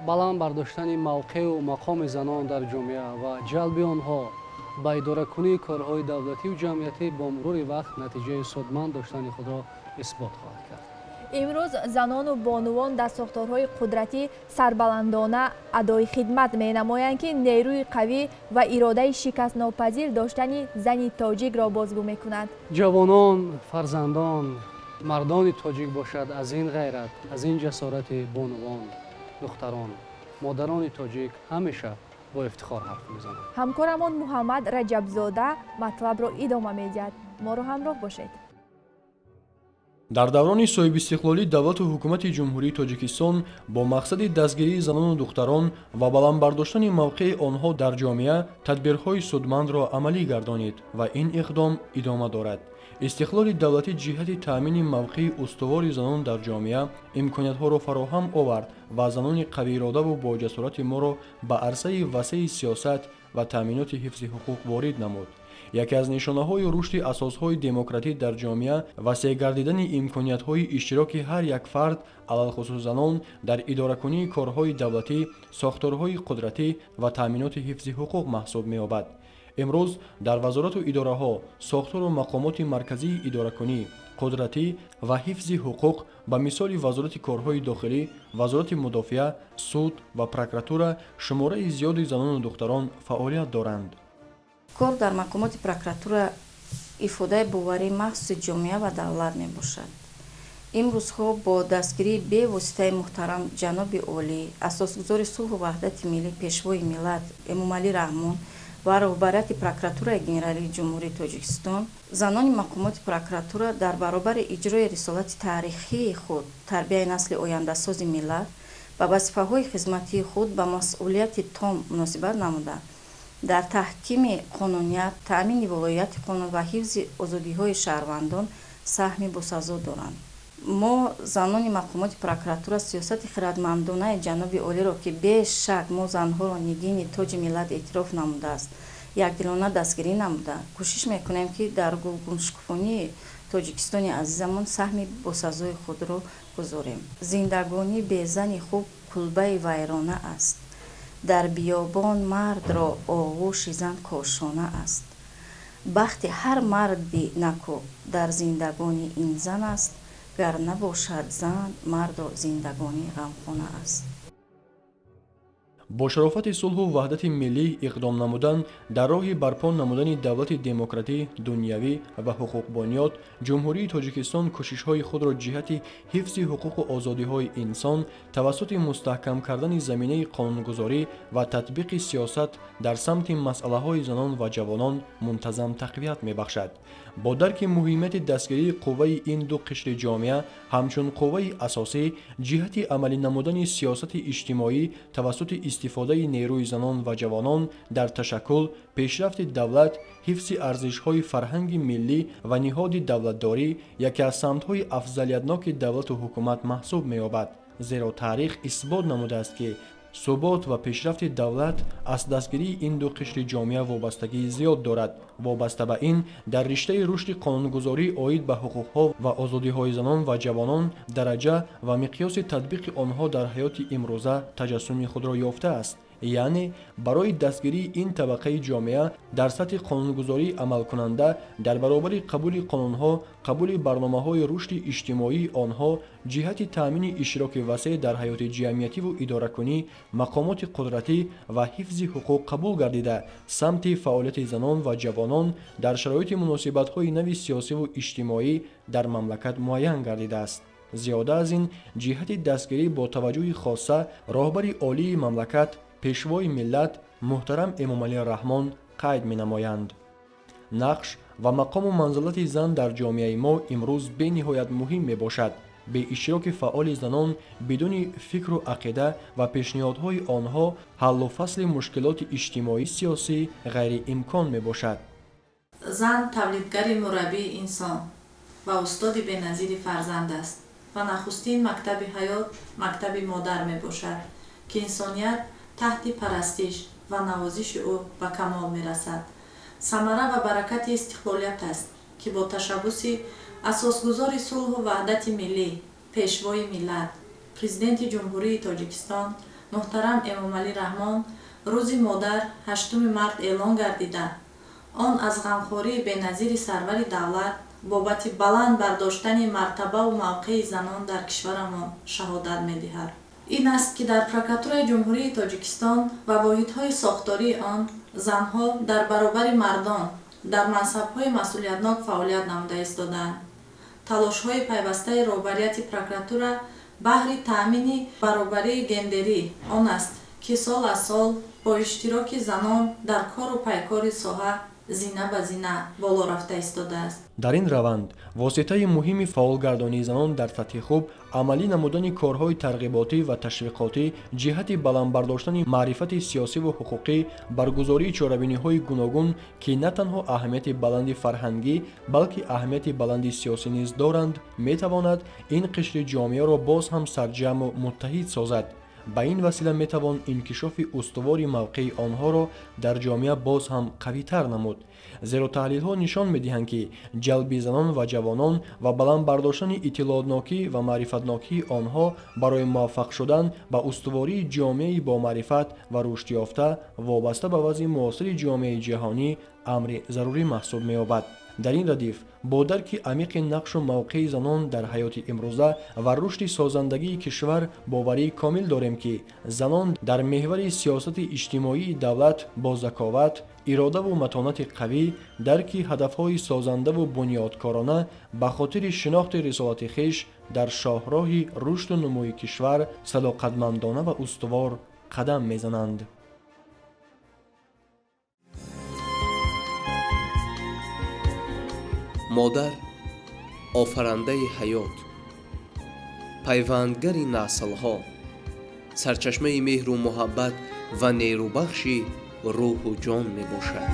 баланд бардоштани мавқеъу мақоми занон дар ҷомеа ва ҷалби онҳо ба идоракунии корҳои давлативу ҷамъиятӣ бо мурури вақт натиҷаи судманд доштани худро исбот хоҳад кард. имрӯз занону бонувон дар сохторҳои қудратӣ сарбаландона адои хидмат менамоянд, ки нерӯи қавӣ ва иродаи шикастнопазир доштани зани тоҷикро бозгӯ мекунад. ҷавонон, фарзандон, мардони тоҷик бошад аз ин ғайрат, аз ин ҷасорати бонувон, духтарон, модарони тоҷик ҳамеша бо ифтихор ҳарф мезананд. ҳамкорамон муҳаммад раҷабзода матлабро идома медиҳад. моро ҳамроҳ бошед. дар даврони соҳибистиқлолӣ давлату ҳукумати ҷумҳурии тоҷикистон бо мақсади дастгирии занону духтарон ва баландбардоштани мавқеи онҳо дар ҷомеа тадбирҳои судмандро амалӣ гардонид ва ин иқдом идома дорад. истиқлоли давлатӣ ҷиҳати таъмини мавқеи устувори занон дар ҷомеа имкониятҳоро фароҳам овард ва занони қавииродаву боҷасорати моро ба арсаи васеъи сиёсат ва таъминоти ҳифзи ҳуқуқ ворид намуд. яке аз нишонаҳои рушди асосҳои демократӣ дар ҷомеа васеъ гардидани имкониятҳои иштироки ҳар як фард, алалхусус занон, дар идоракунии корҳои давлатӣ, сохторҳои қудратӣ ва таъминоти ҳифзи ҳуқуқ маҳсуб меёбад. имрӯз дар вазорату идораҳо, сохтору мақомоти марказии идоракунӣ, қудратӣ ва ҳифзи ҳуқуқ ба мисоли вазорати корҳои дохилӣ, вазорати мудофиа, суд ва прокуратура шумораи зиёди занону духтарон фаъолият доранд. кор дар мақомоти прокуратура ифодаи боварии махсуси ҷомеа ва давлат мебошад. имрӯзҳо бо дастгирии бевоситаи муҳтарам ҷаноби олӣ, асосгузори сулҳу ваҳдати миллӣ, пешвои миллат Эмомалӣ Раҳмон ва роҳбарияти прокуратураи генералии ҷумҳурии Тоҷикистон, занони мақомоти прокуратура дар баробари иҷрои рисолати таърихии худ, тарбияи насли ояндасози миллат, ба вазифаҳои хизматии худ ба масъулияти том муносибат намуда, дар таҳкими қонуният, таъмини волояти қонун ва ҳифзи озодиҳои шаҳрвандон саҳми босазо доранд. мо занони мақомоти прокуратура сиёсати хиратмандонаи ҷаноби олиро, ки бешак мо занҳоро нигини тоҷи миллат эътироф намудааст, якдилона дастгирӣ намуда, кӯшиш мекунем, ки дар гулгуншукуфонии тоҷикистони азизамон саҳми босазои худро гузорем. зиндагонӣ безани хуб кулбаи вайрона аст. дар биёбон мардро оғӯши зан кошона аст. бахти ҳар марди накӯ дар зиндагони ин зан аст. гар набошад зан, мардо зиндагони ғамхона аст. бо шарофати сулҳу ваҳдати миллӣ иқдом намудан дар роҳи барпо намудани давлати демократӣ, дунявӣ ва ҳуқуқбониёт, ҷумҳурии Тоҷикистон кӯшишҳои худро ҷиҳати ҳифзи ҳуқуқу озодиҳои инсон тавассути мустаҳкам кардани заминаи қонунгузорӣ ва татбиқи сиёсат дар самти масъалаҳои занон ва ҷавонон мунтазам тақвият мебахшад. бо дарки муҳимияти дастгирии қувваи ин ду қишри ҷомеа ҳамчун қувваи асосӣ ҷиҳати амалӣ намудани сиёсати иҷтимоӣ тавассути истифодаи нерӯи занон ва ҷавонон дар ташаккул, пешрафти давлат, ҳифзи арзишҳои фарҳанги миллӣ ва ниҳоди давлатдорӣ яке аз самтҳои афзалиятноки давлату ҳукумат маҳсуб меёбад. зеро таърих исбот намудааст, ки ثبات و پیشرفت دولت از دستگیری این دو قشر جامعه وابستگی زیاد دارد. وابسته به این در رشته رشد قانونگذاری عاید به حقوقها و آزادی‌های زنان و جوانان درجه و مقیاس تطبیق آنها در حیات امروزه تجسم خود را یافته است. یعنی برای دستگیری این طبقه جامعه در سطح قانونگذاری عمل کننده در برابر قبول قانونها، قبول برنامه‌های رشد اجتماعی آنها، جهت تامین اشتراک وسیع در حیات جمعیتی و اداره‌کنی، مقامات قدرتی و حفظ حقوق قبول گردیده، سمت فعالیت زنان و جوانان در شرایط مناسبت‌های نوی سیاسی و اجتماعی در مملکت معین گردیده است. زیاده از این جهت دستگیری با توجه خاصه راهبر عالی مملکت پیشوای ملت محترم امامعلی رحمان قید می نمایند. نقش و مقام و منزلت زن در جامعه ما امروز به نهایت مهم می باشد. به اشتراک فعال زنان بدون فکر و عقیده و پیشنهادهای آنها حل و فصل مشکلات اجتماعی سیاسی غیر امکان می باشد. زن تولیدگر مربی انسان و استاد بی‌نظیر فرزند است و نخستین مکتب حیات مکتب مادر می باشد که انسانیت تحت پرستش و نوازش او به کمال می رسد. ثمره و برکت استقلالیت است که با تشبث اساسگزار صلح و وحدت ملی، پیشوای ملت، پرزیدنت جمهوری تاجیکستان муҳтарам эмомалӣ раҳмон рӯзи модар 8 март эълон гардида, он аз ғамхории беназири сарвари давлат бобати баланд бардоштани мартабаву мавқеи занон дар кишварамон шаҳодат медиҳад. ин аст ки дар прокуратураи ҷумҳурии тоҷикистон ва воҳидҳои сохтории он занҳо дар баробари мардон дар мансабҳои масъулиятнок фаъолият намуда истодаанд. талошҳои пайвастаи роҳбарияти прокуратура баҳри таъмини баробарии гендерӣ он аст ки сол аз сол бо иштироки занон дар кору пайкори соҳа зина ба зина боло рафта истодааст. дар ин раванд воситаи муҳими фаъолгардонии занон дар сатҳи хуб амалӣ намудани корҳои тарғиботӣ ва ташвиқотӣ ҷиҳати баландбардоштани маърифати сиёсиву ҳуқуқӣ, баргузории чорабиниҳои гуногун ки на танҳо аҳамияти баланди фарҳангӣ балки аҳамияти баланди сиёсӣ низ доранд, метавонад ин қишри ҷомеаро боз ҳам сарҷамъу муттаҳид созад. ба ин васила метавон инкишофи устувори мавқеи онҳоро дар ҷомеа боз ҳам қавитар намуд. зеро таҳлилҳо нишон медиҳанд ки ҷалби занон ва ҷавонон ва баландбардоштани иттилоънокӣ ва маърифатнокии онҳо барои муваффақ шудан ба устувории ҷомеаи бомаърифат ва рушдёфта вобаста ба вазъи муосири ҷомеаи ҷаҳонӣ амри зарурӣ маҳсуб меёбад. дар ин радиф бо дарки амиқи нақшу мавқеи занон дар ҳаёти имрӯза ва рушди созандагии кишвар боварии комил дорем ки занон дар меҳвари сиёсати иҷтимоии давлат бо заковат, иродаву матонати қавӣ, дарки ҳадафҳои созандаву бунёдкорона ба хотири шинохти рисолати хиш дар шоҳроҳи рушду нумӯи кишвар садоқатмандона ва устувор қадам мезананд. модар офарандаи ҳаёт, пайвандгари наслҳо, сарчашмаи меҳру муҳаббат ва нерӯбахши рӯҳу ҷон мебошад.